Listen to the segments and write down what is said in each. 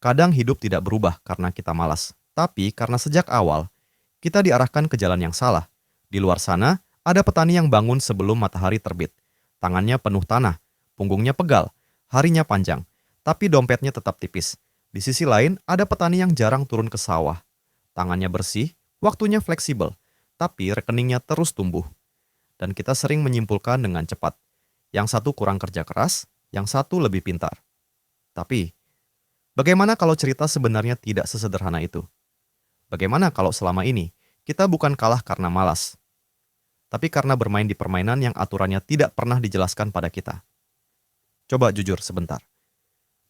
Kadang hidup tidak berubah karena kita malas, tapi karena sejak awal kita diarahkan ke jalan yang salah. Di luar sana, ada petani yang bangun sebelum matahari terbit. Tangannya penuh tanah, punggungnya pegal, harinya panjang, tapi dompetnya tetap tipis. Di sisi lain, ada petani yang jarang turun ke sawah. Tangannya bersih, waktunya fleksibel, tapi rekeningnya terus tumbuh. Dan kita sering menyimpulkan dengan cepat. Yang satu kurang kerja keras, yang satu lebih pintar. Tapi, bagaimana kalau cerita sebenarnya tidak sesederhana itu? Bagaimana kalau selama ini kita bukan kalah karena malas, tapi karena bermain di permainan yang aturannya tidak pernah dijelaskan pada kita? Coba jujur sebentar.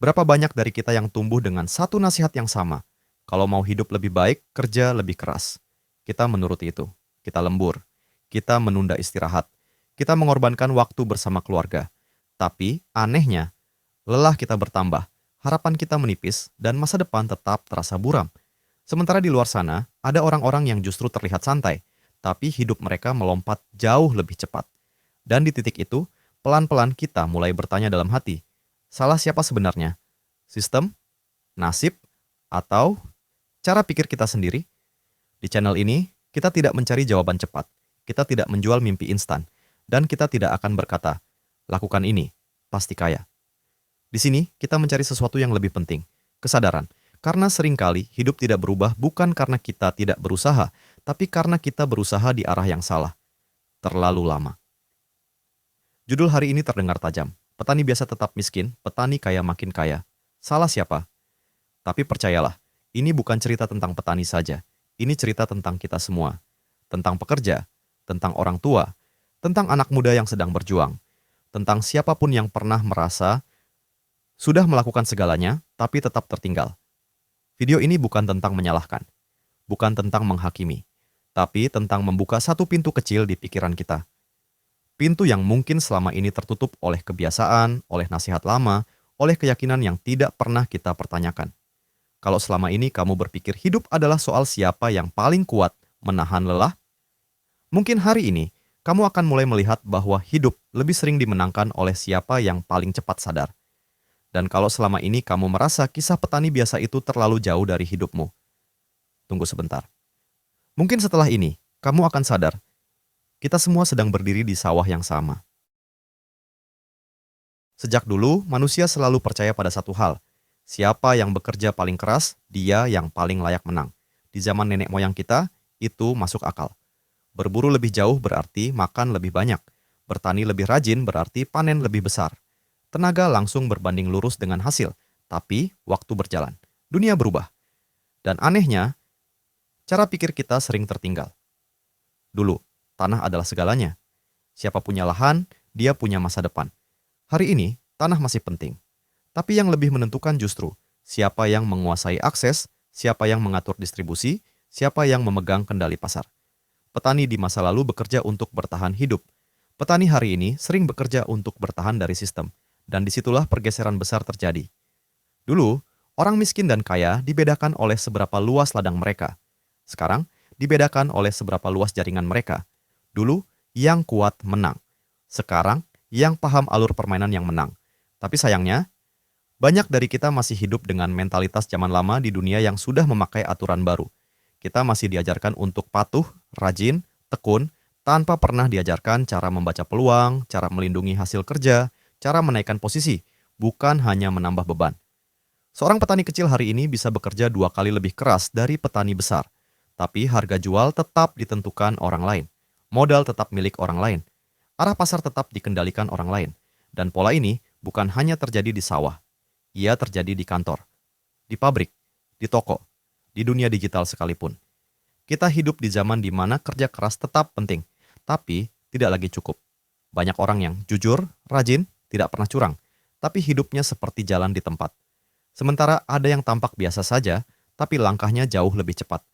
Berapa banyak dari kita yang tumbuh dengan satu nasihat yang sama? Kalau mau hidup lebih baik, kerja lebih keras. Kita menuruti itu. Kita lembur. Kita menunda istirahat. Kita mengorbankan waktu bersama keluarga. Tapi, anehnya, lelah kita bertambah, harapan kita menipis, dan masa depan tetap terasa buram. Sementara di luar sana, ada orang-orang yang justru terlihat santai, tapi hidup mereka melompat jauh lebih cepat. Dan di titik itu, pelan-pelan kita mulai bertanya dalam hati, salah siapa sebenarnya? Sistem? Nasib? Atau cara pikir kita sendiri? Di channel ini, kita tidak mencari jawaban cepat. Kita tidak menjual mimpi instan. Dan kita tidak akan berkata, lakukan ini, pasti kaya. Di sini, kita mencari sesuatu yang lebih penting, kesadaran. Karena seringkali hidup tidak berubah bukan karena kita tidak berusaha, tapi karena kita berusaha di arah yang salah. Terlalu lama. Judul hari ini terdengar tajam. Petani biasa tetap miskin, petani kaya makin kaya. Salah siapa? Tapi percayalah, ini bukan cerita tentang petani saja. Ini cerita tentang kita semua. Tentang pekerja, tentang orang tua, tentang anak muda yang sedang berjuang, tentang siapapun yang pernah merasa sudah melakukan segalanya, tapi tetap tertinggal. Video ini bukan tentang menyalahkan, bukan tentang menghakimi, tapi tentang membuka satu pintu kecil di pikiran kita. Pintu yang mungkin selama ini tertutup oleh kebiasaan, oleh nasihat lama, oleh keyakinan yang tidak pernah kita pertanyakan. Kalau selama ini kamu berpikir hidup adalah soal siapa yang paling kuat menahan lelah, mungkin hari ini kamu akan mulai melihat bahwa hidup lebih sering dimenangkan oleh siapa yang paling cepat sadar. Dan kalau selama ini kamu merasa kisah petani biasa itu terlalu jauh dari hidupmu, tunggu sebentar. Mungkin setelah ini, kamu akan sadar, kita semua sedang berdiri di sawah yang sama. Sejak dulu, manusia selalu percaya pada satu hal. Siapa yang bekerja paling keras, dia yang paling layak menang. Di zaman nenek moyang kita, itu masuk akal. Berburu lebih jauh berarti makan lebih banyak. Bertani lebih rajin berarti panen lebih besar. Tenaga langsung berbanding lurus dengan hasil, tapi waktu berjalan. Dunia berubah. Dan anehnya, cara pikir kita sering tertinggal. Dulu, tanah adalah segalanya. Siapa punya lahan, dia punya masa depan. Hari ini, tanah masih penting. Tapi yang lebih menentukan justru, siapa yang menguasai akses, siapa yang mengatur distribusi, siapa yang memegang kendali pasar. Petani di masa lalu bekerja untuk bertahan hidup. Petani hari ini sering bekerja untuk bertahan dari sistem. Dan disitulah pergeseran besar terjadi. Dulu, orang miskin dan kaya dibedakan oleh seberapa luas ladang mereka. Sekarang, dibedakan oleh seberapa luas jaringan mereka. Dulu, yang kuat menang. Sekarang, yang paham alur permainan yang menang. Tapi sayangnya, banyak dari kita masih hidup dengan mentalitas zaman lama di dunia yang sudah memakai aturan baru. Kita masih diajarkan untuk patuh, rajin, tekun, tanpa pernah diajarkan cara membaca peluang, cara melindungi hasil kerja, cara menaikkan posisi, bukan hanya menambah beban. Seorang petani kecil hari ini bisa bekerja 2 kali lebih keras dari petani besar, tapi harga jual tetap ditentukan orang lain. Modal tetap milik orang lain. Arah pasar tetap dikendalikan orang lain. Dan pola ini bukan hanya terjadi di sawah. Ia terjadi di kantor, di pabrik, di toko, di dunia digital sekalipun. Kita hidup di zaman di mana kerja keras tetap penting, tapi tidak lagi cukup. Banyak orang yang jujur, rajin, tidak pernah curang, tapi hidupnya seperti jalan di tempat. Sementara ada yang tampak biasa saja, tapi langkahnya jauh lebih cepat.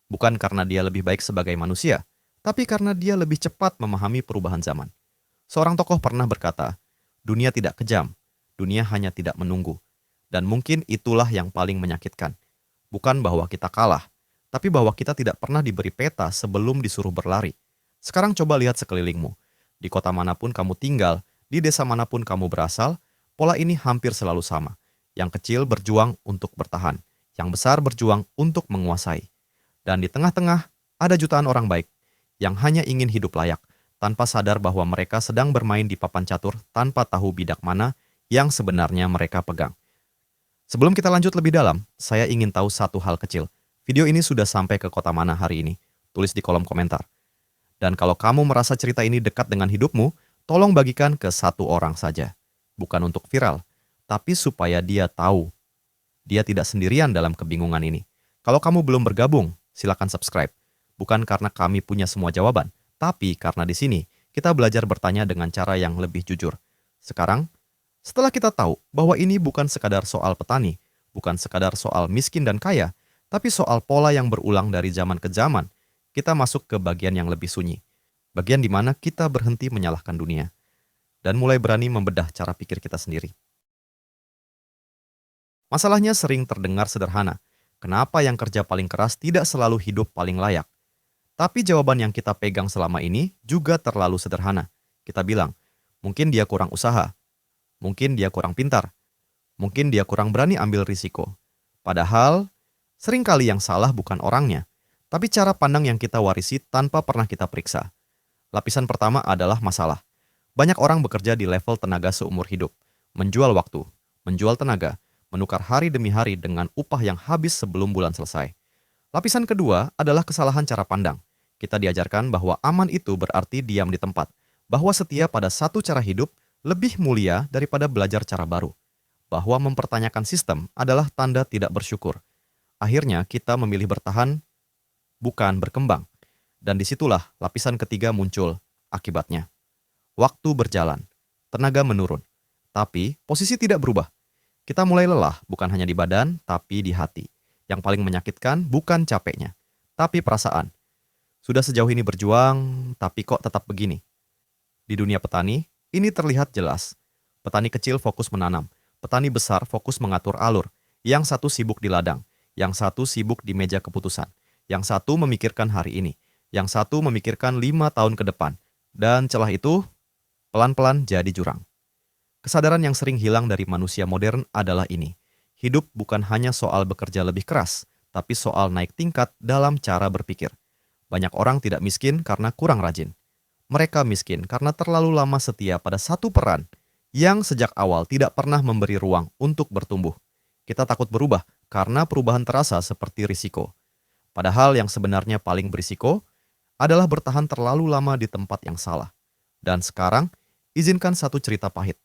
Bukan karena dia lebih baik sebagai manusia, tapi karena dia lebih cepat memahami perubahan zaman. Seorang tokoh pernah berkata, dunia tidak kejam, dunia hanya tidak menunggu. Dan mungkin itulah yang paling menyakitkan. Bukan bahwa kita kalah, tapi bahwa kita tidak pernah diberi peta sebelum disuruh berlari. Sekarang coba lihat sekelilingmu. Di kota manapun kamu tinggal, di desa manapun kamu berasal, pola ini hampir selalu sama. Yang kecil berjuang untuk bertahan, yang besar berjuang untuk menguasai. Dan di tengah-tengah ada jutaan orang baik yang hanya ingin hidup layak, tanpa sadar bahwa mereka sedang bermain di papan catur tanpa tahu bidak mana yang sebenarnya mereka pegang. Sebelum kita lanjut lebih dalam, saya ingin tahu satu hal kecil. Video ini sudah sampai ke kota mana hari ini? Tulis di kolom komentar. Dan kalau kamu merasa cerita ini dekat dengan hidupmu, tolong bagikan ke satu orang saja. Bukan untuk viral, tapi supaya dia tahu dia tidak sendirian dalam kebingungan ini. Kalau kamu belum bergabung, silakan subscribe. Bukan karena kami punya semua jawaban, tapi karena di sini kita belajar bertanya dengan cara yang lebih jujur. Sekarang, setelah kita tahu bahwa ini bukan sekadar soal petani, bukan sekadar soal miskin dan kaya, tapi soal pola yang berulang dari zaman ke zaman, kita masuk ke bagian yang lebih sunyi. Bagian di mana kita berhenti menyalahkan dunia dan mulai berani membedah cara pikir kita sendiri. Masalahnya sering terdengar sederhana. Kenapa yang kerja paling keras tidak selalu hidup paling layak? Tapi jawaban yang kita pegang selama ini juga terlalu sederhana. Kita bilang, mungkin dia kurang usaha, mungkin dia kurang pintar, mungkin dia kurang berani ambil risiko. Padahal, seringkali yang salah bukan orangnya, tapi cara pandang yang kita warisi tanpa pernah kita periksa. Lapisan pertama adalah masalah. Banyak orang bekerja di level tenaga seumur hidup, menjual waktu, menjual tenaga, menukar hari demi hari dengan upah yang habis sebelum bulan selesai. Lapisan kedua adalah kesalahan cara pandang. Kita diajarkan bahwa aman itu berarti diam di tempat, bahwa setia pada satu cara hidup lebih mulia daripada belajar cara baru, bahwa mempertanyakan sistem adalah tanda tidak bersyukur. Akhirnya kita memilih bertahan, bukan berkembang. Dan disitulah lapisan ketiga muncul akibatnya. Waktu berjalan, tenaga menurun, tapi posisi tidak berubah. Kita mulai lelah bukan hanya di badan, tapi di hati. Yang paling menyakitkan bukan capeknya, tapi perasaan. Sudah sejauh ini berjuang, tapi kok tetap begini? Di dunia petani, ini terlihat jelas. Petani kecil fokus menanam, petani besar fokus mengatur alur. Yang satu sibuk di ladang, yang satu sibuk di meja keputusan, yang satu memikirkan hari ini, yang satu memikirkan 5 tahun ke depan. Dan celah itu, pelan-pelan jadi jurang. Kesadaran yang sering hilang dari manusia modern adalah ini. Hidup bukan hanya soal bekerja lebih keras, tapi soal naik tingkat dalam cara berpikir. Banyak orang tidak miskin karena kurang rajin. Mereka miskin karena terlalu lama setia pada satu peran yang sejak awal tidak pernah memberi ruang untuk bertumbuh. Kita takut berubah karena perubahan terasa seperti risiko. Padahal yang sebenarnya paling berisiko adalah bertahan terlalu lama di tempat yang salah. Dan sekarang, izinkan satu cerita pahit.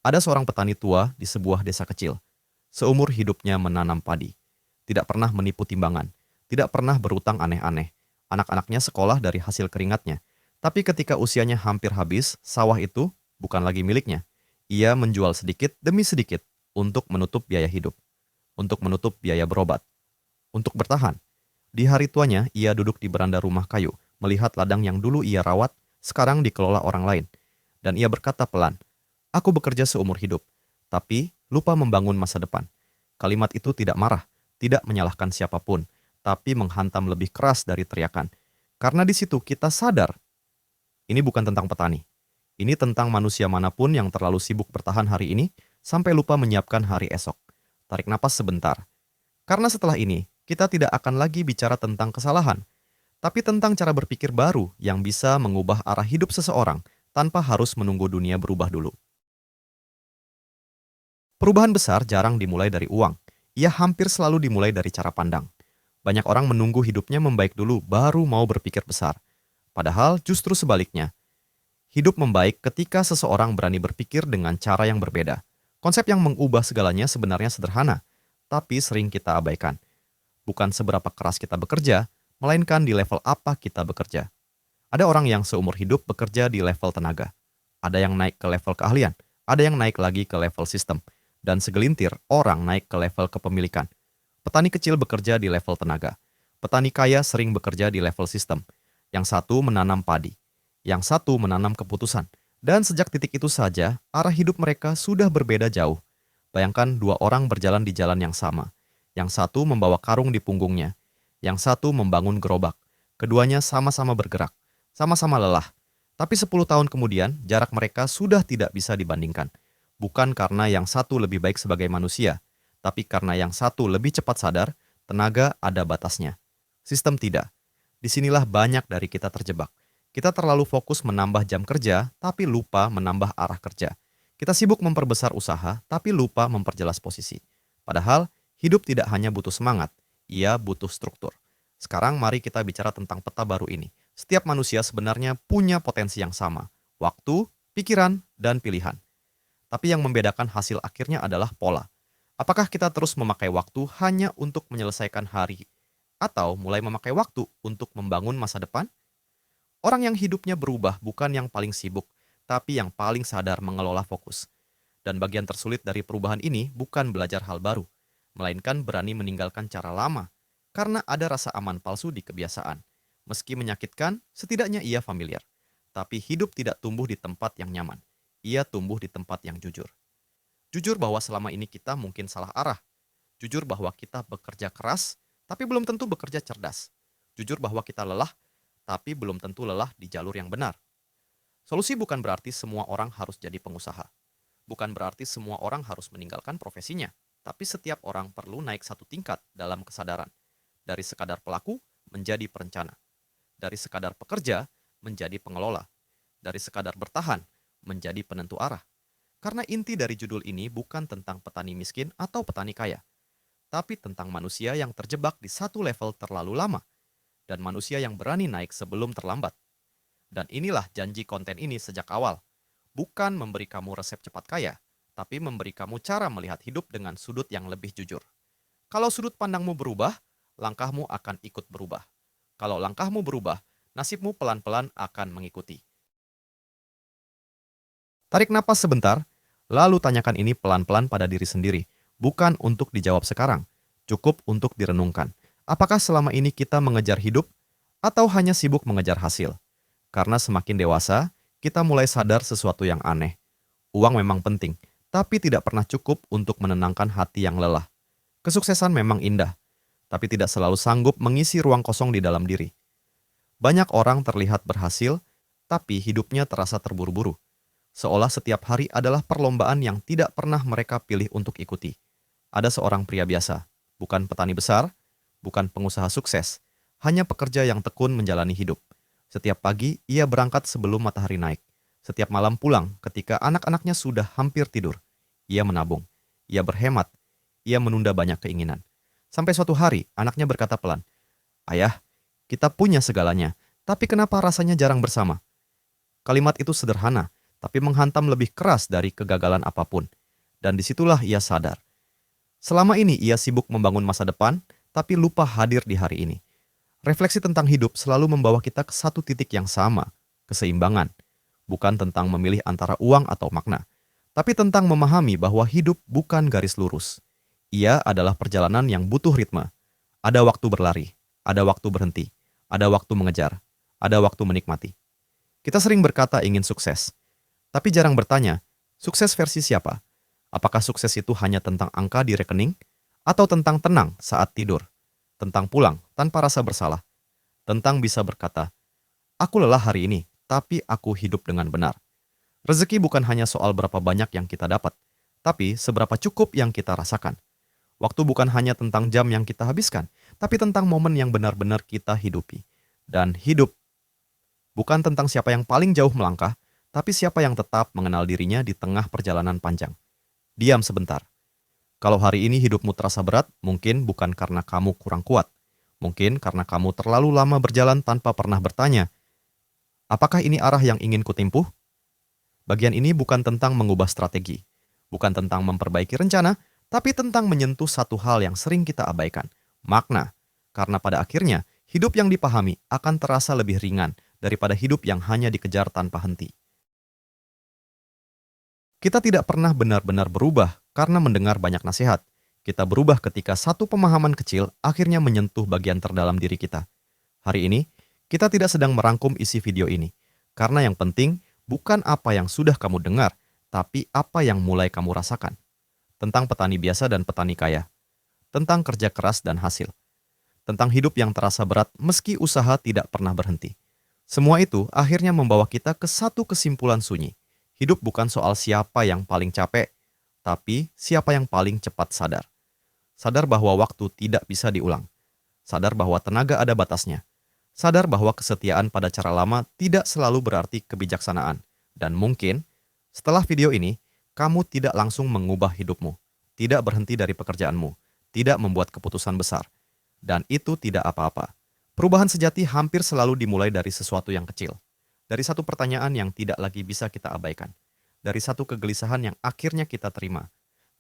Ada seorang petani tua di sebuah desa kecil. Seumur hidupnya menanam padi. Tidak pernah menipu timbangan. Tidak pernah berutang aneh-aneh. Anak-anaknya sekolah dari hasil keringatnya. Tapi ketika usianya hampir habis, sawah itu bukan lagi miliknya. Ia menjual sedikit demi sedikit untuk menutup biaya hidup. Untuk menutup biaya berobat. Untuk bertahan. Di hari tuanya, ia duduk di beranda rumah kayu, melihat ladang yang dulu ia rawat, sekarang dikelola orang lain. Dan ia berkata pelan, "Aku bekerja seumur hidup, tapi lupa membangun masa depan." Kalimat itu tidak marah, tidak menyalahkan siapapun, tapi menghantam lebih keras dari teriakan. Karena di situ kita sadar, ini bukan tentang petani. Ini tentang manusia manapun yang terlalu sibuk bertahan hari ini, sampai lupa menyiapkan hari esok. Tarik napas sebentar. Karena setelah ini, kita tidak akan lagi bicara tentang kesalahan, tapi tentang cara berpikir baru yang bisa mengubah arah hidup seseorang tanpa harus menunggu dunia berubah dulu. Perubahan besar jarang dimulai dari uang. Ia hampir selalu dimulai dari cara pandang. Banyak orang menunggu hidupnya membaik dulu baru mau berpikir besar. Padahal justru sebaliknya. Hidup membaik ketika seseorang berani berpikir dengan cara yang berbeda. Konsep yang mengubah segalanya sebenarnya sederhana, tapi sering kita abaikan. Bukan seberapa keras kita bekerja, melainkan di level apa kita bekerja. Ada orang yang seumur hidup bekerja di level tenaga. Ada yang naik ke level keahlian, ada yang naik lagi ke level sistem. Dan segelintir orang naik ke level kepemilikan. Petani kecil bekerja di level tenaga. Petani kaya sering bekerja di level sistem. Yang satu menanam padi, yang satu menanam keputusan. Dan sejak titik itu saja, arah hidup mereka sudah berbeda jauh. Bayangkan dua orang berjalan di jalan yang sama. Yang satu membawa karung di punggungnya, yang satu membangun gerobak. Keduanya sama-sama bergerak, sama-sama lelah. Tapi 10 tahun kemudian, jarak mereka sudah tidak bisa dibandingkan. Bukan karena yang satu lebih baik sebagai manusia, Tapi karena yang satu lebih cepat sadar, tenaga ada batasnya. Sistem tidak. Disinilah banyak dari kita terjebak. Kita terlalu fokus menambah jam kerja, tapi lupa menambah arah kerja. Kita sibuk memperbesar usaha, tapi lupa memperjelas posisi. Padahal, hidup tidak hanya butuh semangat, ia butuh struktur. Sekarang mari kita bicara tentang peta baru ini. Setiap manusia sebenarnya punya potensi yang sama, waktu, pikiran, dan pilihan. Tapi yang membedakan hasil akhirnya adalah pola. Apakah kita terus memakai waktu hanya untuk menyelesaikan hari, atau mulai memakai waktu untuk membangun masa depan? Orang yang hidupnya berubah bukan yang paling sibuk, tapi yang paling sadar mengelola fokus. Dan bagian tersulit dari perubahan ini bukan belajar hal baru, melainkan berani meninggalkan cara lama, karena ada rasa aman palsu di kebiasaan. Meski menyakitkan, setidaknya ia familiar. Tapi hidup tidak tumbuh di tempat yang nyaman. Ia tumbuh di tempat yang jujur. Jujur bahwa selama ini kita mungkin salah arah. Jujur bahwa kita bekerja keras, tapi belum tentu bekerja cerdas. Jujur bahwa kita lelah, tapi belum tentu lelah di jalur yang benar. Solusi bukan berarti semua orang harus jadi pengusaha. Bukan berarti semua orang harus meninggalkan profesinya. Tapi setiap orang perlu naik satu tingkat dalam kesadaran. Dari sekadar pelaku menjadi perencana. Dari sekadar pekerja menjadi pengelola. Dari sekadar bertahan menjadi penentu arah. Karena inti dari judul ini bukan tentang petani miskin atau petani kaya. Tapi tentang manusia yang terjebak di satu level terlalu lama. Dan manusia yang berani naik sebelum terlambat. Dan inilah janji konten ini sejak awal. Bukan memberi kamu resep cepat kaya, tapi memberi kamu cara melihat hidup dengan sudut yang lebih jujur. Kalau sudut pandangmu berubah, langkahmu akan ikut berubah. Kalau langkahmu berubah, nasibmu pelan-pelan akan mengikuti. Tarik napas sebentar, lalu tanyakan ini pelan-pelan pada diri sendiri. Bukan untuk dijawab sekarang, cukup untuk direnungkan. Apakah selama ini kita mengejar hidup, atau hanya sibuk mengejar hasil? Karena semakin dewasa, kita mulai sadar sesuatu yang aneh. Uang memang penting, tapi tidak pernah cukup untuk menenangkan hati yang lelah. Kesuksesan memang indah, tapi tidak selalu sanggup mengisi ruang kosong di dalam diri. Banyak orang terlihat berhasil, tapi hidupnya terasa terburu-buru. Seolah setiap hari adalah perlombaan yang tidak pernah mereka pilih untuk ikuti. Ada seorang pria biasa, bukan petani besar, bukan pengusaha sukses, hanya pekerja yang tekun menjalani hidup. Setiap pagi, ia berangkat sebelum matahari naik. Setiap malam pulang ketika anak-anaknya sudah hampir tidur. Ia menabung, ia berhemat, ia menunda banyak keinginan. Sampai suatu hari, anaknya berkata pelan, "Ayah, kita punya segalanya, tapi kenapa rasanya jarang bersama?" Kalimat itu sederhana, tapi menghantam lebih keras dari kegagalan apapun. Dan disitulah ia sadar. Selama ini ia sibuk membangun masa depan, tapi lupa hadir di hari ini. Refleksi tentang hidup selalu membawa kita ke satu titik yang sama, keseimbangan. Bukan tentang memilih antara uang atau makna, tapi tentang memahami bahwa hidup bukan garis lurus. Ia adalah perjalanan yang butuh ritme. Ada waktu berlari, ada waktu berhenti, ada waktu mengejar, ada waktu menikmati. Kita sering berkata ingin sukses, tapi jarang bertanya, sukses versi siapa? Apakah sukses itu hanya tentang angka di rekening, atau tentang tenang saat tidur? Tentang pulang tanpa rasa bersalah, tentang bisa berkata, "Aku lelah hari ini, tapi aku hidup dengan benar." Rezeki bukan hanya soal berapa banyak yang kita dapat, tapi seberapa cukup yang kita rasakan. Waktu bukan hanya tentang jam yang kita habiskan, tapi tentang momen yang benar-benar kita hidupi. Dan hidup bukan tentang siapa yang paling jauh melangkah, tapi siapa yang tetap mengenal dirinya di tengah perjalanan panjang. Diam sebentar. Kalau hari ini hidupmu terasa berat, mungkin bukan karena kamu kurang kuat. Mungkin karena kamu terlalu lama berjalan tanpa pernah bertanya, apakah ini arah yang ingin kutempuh? Bagian ini bukan tentang mengubah strategi, bukan tentang memperbaiki rencana, tapi tentang menyentuh satu hal yang sering kita abaikan, makna. Karena pada akhirnya, hidup yang dipahami akan terasa lebih ringan daripada hidup yang hanya dikejar tanpa henti. Kita tidak pernah benar-benar berubah karena mendengar banyak nasihat. Kita berubah ketika satu pemahaman kecil akhirnya menyentuh bagian terdalam diri kita. Hari ini, kita tidak sedang merangkum isi video ini. Karena yang penting bukan apa yang sudah kamu dengar, tapi apa yang mulai kamu rasakan. Tentang petani biasa dan petani kaya. Tentang kerja keras dan hasil. Tentang hidup yang terasa berat meski usaha tidak pernah berhenti. Semua itu akhirnya membawa kita ke satu kesimpulan sunyi. Hidup bukan soal siapa yang paling capek, tapi siapa yang paling cepat sadar. Sadar bahwa waktu tidak bisa diulang. Sadar bahwa tenaga ada batasnya. Sadar bahwa kesetiaan pada cara lama tidak selalu berarti kebijaksanaan. Dan mungkin, setelah video ini, kamu tidak langsung mengubah hidupmu, tidak berhenti dari pekerjaanmu, tidak membuat keputusan besar. Dan itu tidak apa-apa. Perubahan sejati hampir selalu dimulai dari sesuatu yang kecil. Dari satu pertanyaan yang tidak lagi bisa kita abaikan. Dari satu kegelisahan yang akhirnya kita terima.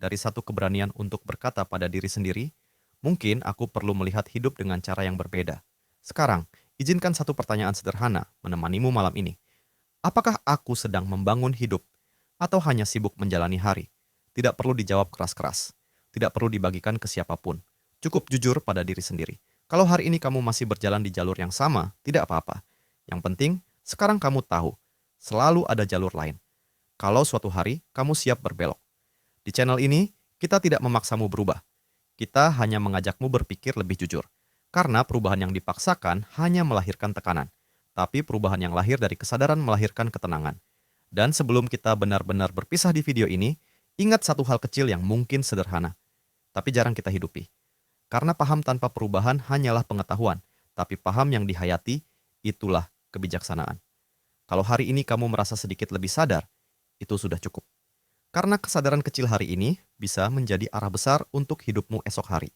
Dari satu keberanian untuk berkata pada diri sendiri, mungkin aku perlu melihat hidup dengan cara yang berbeda. Sekarang, izinkan satu pertanyaan sederhana menemanimu malam ini. Apakah aku sedang membangun hidup atau hanya sibuk menjalani hari? Tidak perlu dijawab keras-keras. Tidak perlu dibagikan ke siapapun. Cukup jujur pada diri sendiri. Kalau hari ini kamu masih berjalan di jalur yang sama, tidak apa-apa. Yang penting, sekarang kamu tahu, selalu ada jalur lain. Kalau suatu hari kamu siap berbelok. Di channel ini, kita tidak memaksamu berubah. Kita hanya mengajakmu berpikir lebih jujur. Karena perubahan yang dipaksakan hanya melahirkan tekanan. Tapi perubahan yang lahir dari kesadaran melahirkan ketenangan. Dan sebelum kita benar-benar berpisah di video ini, ingat satu hal kecil yang mungkin sederhana, tapi jarang kita hidupi. Karena paham tanpa perubahan hanyalah pengetahuan, tapi paham yang dihayati, itulah kebijaksanaan. Kalau hari ini kamu merasa sedikit lebih sadar, itu sudah cukup. Karena kesadaran kecil hari ini bisa menjadi arah besar untuk hidupmu esok hari.